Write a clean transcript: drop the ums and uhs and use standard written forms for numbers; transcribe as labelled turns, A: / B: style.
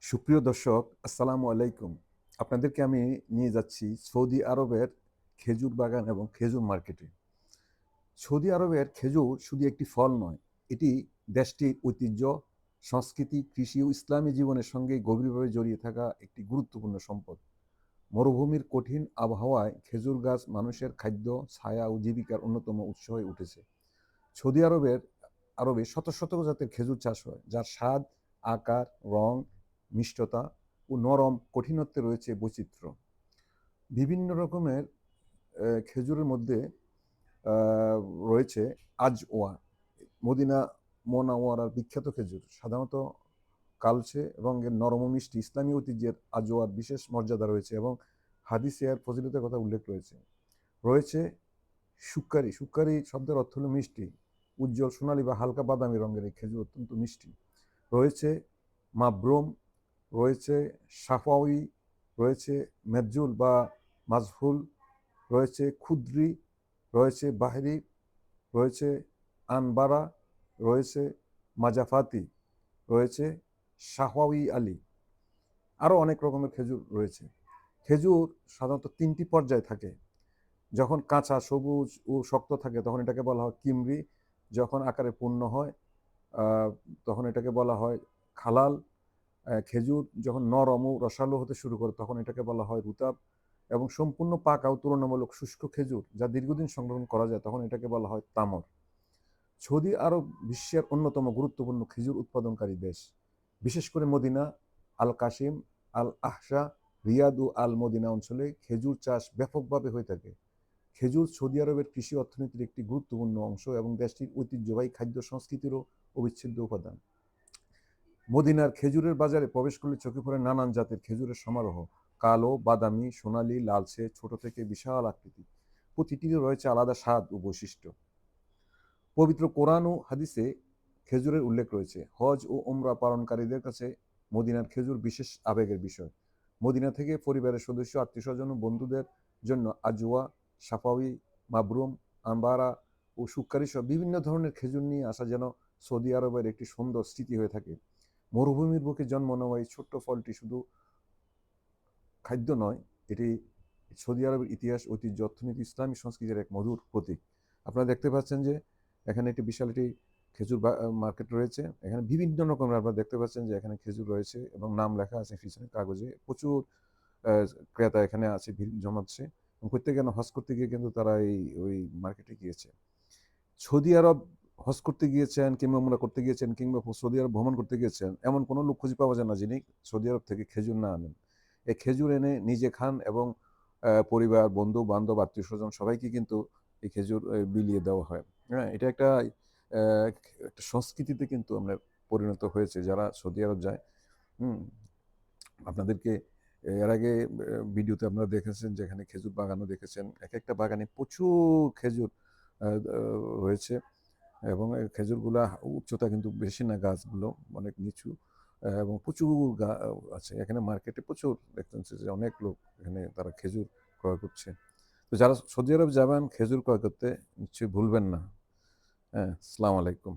A: সুপ্রিয় দর্শক, আসসালামু আলাইকুম। আপনাদেরকে আমি নিয়ে যাচ্ছি সৌদি আরবের খেজুর বাগান এবং খেজুর মার্কেটে। সৌদি আরবের খেজুর শুধু একটি ফল নয়, এটি দেশটির ঐতিহ্য, সংস্কৃতি, কৃষি ও ইসলামী জীবনের সঙ্গে গভীরভাবে জড়িয়ে থাকা একটি গুরুত্বপূর্ণ সম্পদ। মরুভূমির কঠিন আবহাওয়ায় খেজুর গাছ মানুষের খাদ্য, ছায়া ও জীবিকার অন্যতম উৎস হয়ে উঠেছে। সৌদি আরবে শত শত জাতের খেজুর চাষ হয়, যার স্বাদ, আকার, রং, মিষ্টতা ও নরম কঠিনত্বে রয়েছে বৈচিত্র্য। বিভিন্ন রকমের খেজুরের মধ্যে রয়েছে আজওয়া, মদিনা মোনাওয়ারার বিখ্যাত খেজুর, সাধারণত কালচে রঙের নরম ও মিষ্টি। ইসলামী ঐতিহ্যের আজওয়ার বিশেষ মর্যাদা রয়েছে এবং হাদিসে এর ফজিলতের কথা উল্লেখ রয়েছে। রয়েছে সুক্কারি। সুক্কারি শব্দের অর্থ হলো মিষ্টি। উজ্জ্বল সোনালী বা হালকা বাদামি রঙের এই খেজুর অত্যন্ত মিষ্টি। রয়েছে মাবরুম, রয়েছে সাফাউই, রয়েছে মেজজুল বা মাজহুল, রয়েছে খুদ্রি, রয়েছে বাহরি, রয়েছে আনবারা, রয়েছে মাজাফাতি, রয়েছে শাহওয়াই আলী। আরও অনেক রকমের খেজুর রয়েছে। খেজুর সাধারণত ৩টি পর্যায়ে থাকে। যখন কাঁচা সবুজ ও শক্ত থাকে তখন এটাকে বলা হয় কিমরি। যখন আকারে পূর্ণ হয় তখন এটাকে বলা হয় খালাল। খেজুর যখন নরম ও রসালো হতে শুরু করে তখন এটাকে বলা হয় রুতাব, এবং সম্পূর্ণ পাকা ও তুলনামূলক শুষ্ক খেজুর যা দীর্ঘদিন সংরক্ষণ করা যায় তখন এটাকে বলা হয় তামর। সৌদি আরব বিশ্বের অন্যতম গুরুত্বপূর্ণ খেজুর উৎপাদনকারী দেশ। বিশেষ করে মদিনা, আল কাশিম, আল আহসা, রিয়াদ ও আল মদিনা অঞ্চলে খেজুর চাষ ব্যাপকভাবে হয়ে থাকে। খেজুর সৌদি আরবের কৃষি অর্থনীতির একটি গুরুত্বপূর্ণ অংশ এবং দেশটির ঐতিহ্যবাহী খাদ্য সংস্কৃতিরও অবিচ্ছেদ্য উপাদান। মদিনার খেজুরের বাজারে প্রবেশ করলে চোখে পড়ে নানান জাতের খেজুরের সমারোহ। কালো, বাদামি, সোনালী, লালচে, ছোট থেকে বিশাল আকৃতি। প্রতিটিরই রয়েছে আলাদা স্বাদ ও বৈশিষ্ট্য। পবিত্র কোরআন ও হাদিসে খেজুরের উল্লেখ রয়েছে। হজ ও ওমরা পালনকারীদের কাছে মদিনার খেজুর বিশেষ আবেগের বিষয়। মদিনা থেকে পরিবারের সদস্য, আত্মীয়স্বজন ও বন্ধুদের জন্য আজওয়া, সাফাউই, মাবরুম, আম্বারা ও সুক্কারি সহ বিভিন্ন ধরনের খেজুর নিয়ে আসা যেন সৌদি আরবের একটি সুন্দর স্মৃতি হয়ে থাকে। মরুভূমির বুকে জন্ম নেওয়া এই ছোট্ট ফলটি শুধু খাদ্য নয়, এটি সৌদি আরবের ইতিহাস, ঐতিহ্য, অর্থনীতি, ইসলামী সংস্কৃতির এক মধুর প্রতীক। আপনারা দেখতে পাচ্ছেন যে এখানে একটি বিশাল একটি খেজুর মার্কেট রয়েছে। এখানে বিভিন্ন রকমের আপনারা দেখতে পাচ্ছেন যে এখানে খেজুর রয়েছে এবং নাম লেখা আছে পিছনে কাগজে। প্রচুর ক্রেতা এখানে আছে, ভিড় জমাচ্ছে এবং প্রত্যেকে যেন হজ করতে গিয়ে কিন্তু তারা ওই মার্কেটে গিয়েছে। সৌদি আরব হজ করতে গিয়েছেন কিংবা উমরা করতে গিয়েছেন কিংবা সৌদি আরব ভ্রমণ করতে গিয়েছেন, এমন কোনো লোক খুঁজে পাওয়া যায় না যিনি সৌদি আরব থেকে খেজুর না আনেন। এই খেজুর এনে নিজে খান এবং পরিবার, বন্ধু বান্ধব, আত্মীয় স্বজন সবাইকে কিন্তু এই খেজুর বিলিয়ে দেওয়া হয়। হ্যাঁ, এটা একটা একটা সংস্কৃতিতে কিন্তু আমরা পরিণত হয়েছে যারা সৌদি আরব যায়। হুম, আপনাদেরকে এর আগে ভিডিওতে আপনারা দেখেছেন যেখানে খেজুর বাগানও দেখেছেন। এক একটা বাগানে প্রচুর খেজুর রয়েছে এবং এই খেজুরগুলা উচ্চতা কিন্তু বেশি না, গাছগুলো অনেক নিচু এবং প্রচুর আছে। এখানে মার্কেটে প্রচুর দেখতেন যে অনেক লোক এখানে তারা খেজুর ক্রয় করছে। তো যারা সৌদি আরব যাবেন খেজুর ক্রয় করতে নিশ্চয়ই ভুলবেন না। হ্যাঁ, আসসালামু আলাইকুম।